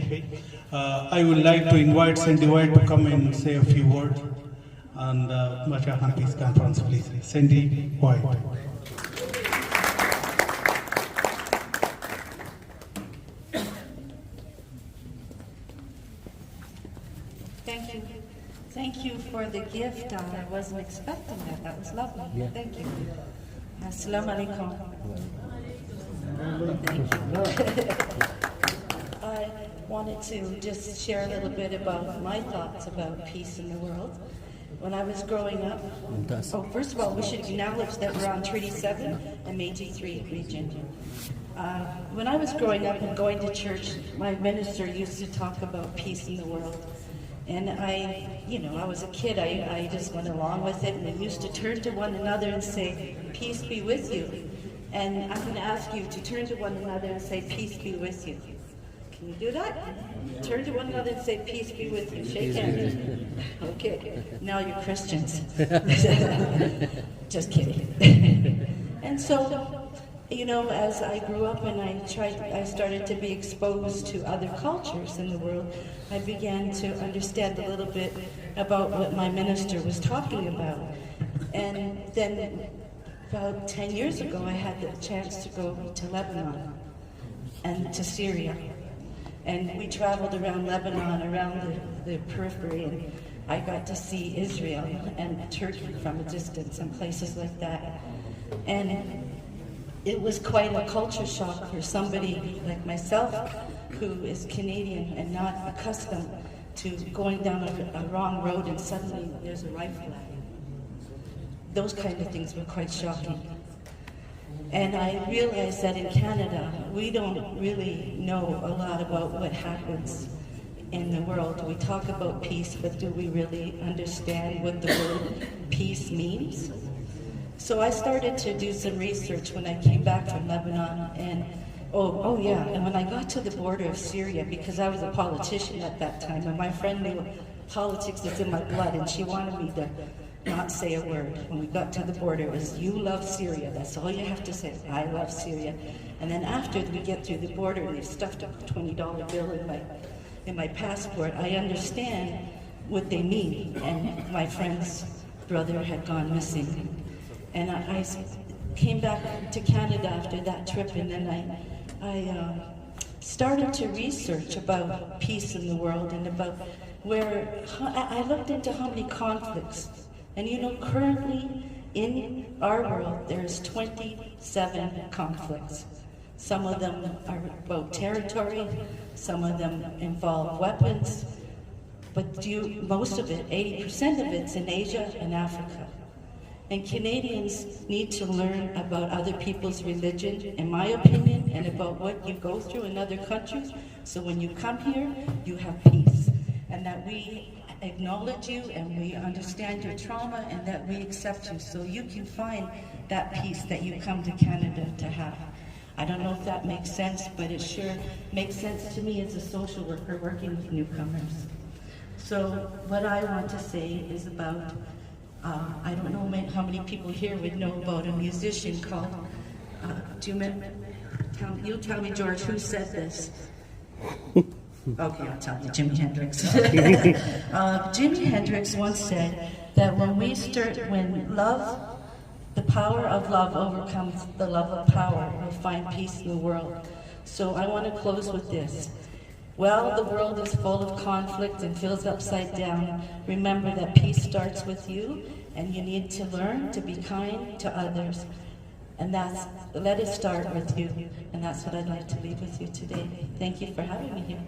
okay? I would like to invite Sandra White to come and say a few words on the Bacha Khan Peace Conference, please. Sandra White. Thank you. Thank you for the gift. I wasn't expecting that. That was lovely. Yeah. Thank you. Assalamu alaikum. Thank you. I wanted to just share a little bit about my thoughts about peace in the world. When I was growing up, first of all, we should acknowledge that we're on Treaty 7 and Meiji 3 region. When I was growing up and going to church, my minister used to talk about peace in the world. And I was a kid, I just went along with it, and we used to turn to one another and say, peace be with you. And I'm going to ask you to turn to one another and say, peace be with you. Can you do that? Turn to one another and say, peace be with you. Shake hands. Okay, now you're Christians. Just kidding. And so, as I grew up and I started to be exposed to other cultures in the world, I began to understand a little bit about what my minister was talking about. And then about 10 years ago, I had the chance to go to Lebanon and to Syria. And we traveled around Lebanon, around the periphery, and I got to see Israel and Turkey from a distance and places like that. And it was quite a culture shock for somebody like myself who is Canadian and not accustomed to going down a wrong road and suddenly there's a rifle at you. Those kind of things were quite shocking. And I realized that in Canada, we don't really know a lot about what happens in the world. We talk about peace, but do we really understand what the word peace means? So I started to do some research when I came back from Lebanon, and and when I got to the border of Syria, because I was a politician at that time, and my friend knew politics is in my blood, and she wanted me to not say a word. When we got to the border, it was, you love Syria, that's all you have to say, I love Syria. And then after we get through the border, and they've stuffed a $20 bill in my passport, I understand what they mean, and my friend's brother had gone missing. And I came back to Canada after that trip, and then I started to research about peace in the world and about I looked into how many conflicts. And currently in our world, there's 27 conflicts. Some of them are about territory, some of them involve weapons, but most of it, 80% of it's in Asia and Africa. And Canadians need to learn about other people's religion, in my opinion, and about what you go through in other countries, so when you come here, you have peace. And that we acknowledge you, and we understand your trauma, and that we accept you, so you can find that peace that you come to Canada to have. I don't know if that makes sense, but it sure makes sense to me as a social worker working with newcomers. So what I want to say is about I don't know how many people here would know about a musician called, you tell me, George, who said this? Okay, I'll tell you, Jimi Hendrix. Jimi Hendrix once said that when the power of love overcomes the love of power, we'll find peace in the world. So I want to close with this. Well, the world is full of conflict and feels upside down. Remember that peace starts with you, and you need to learn to be kind to others. And let it start with you. And that's what I'd like to leave with you today. Thank you for having me here.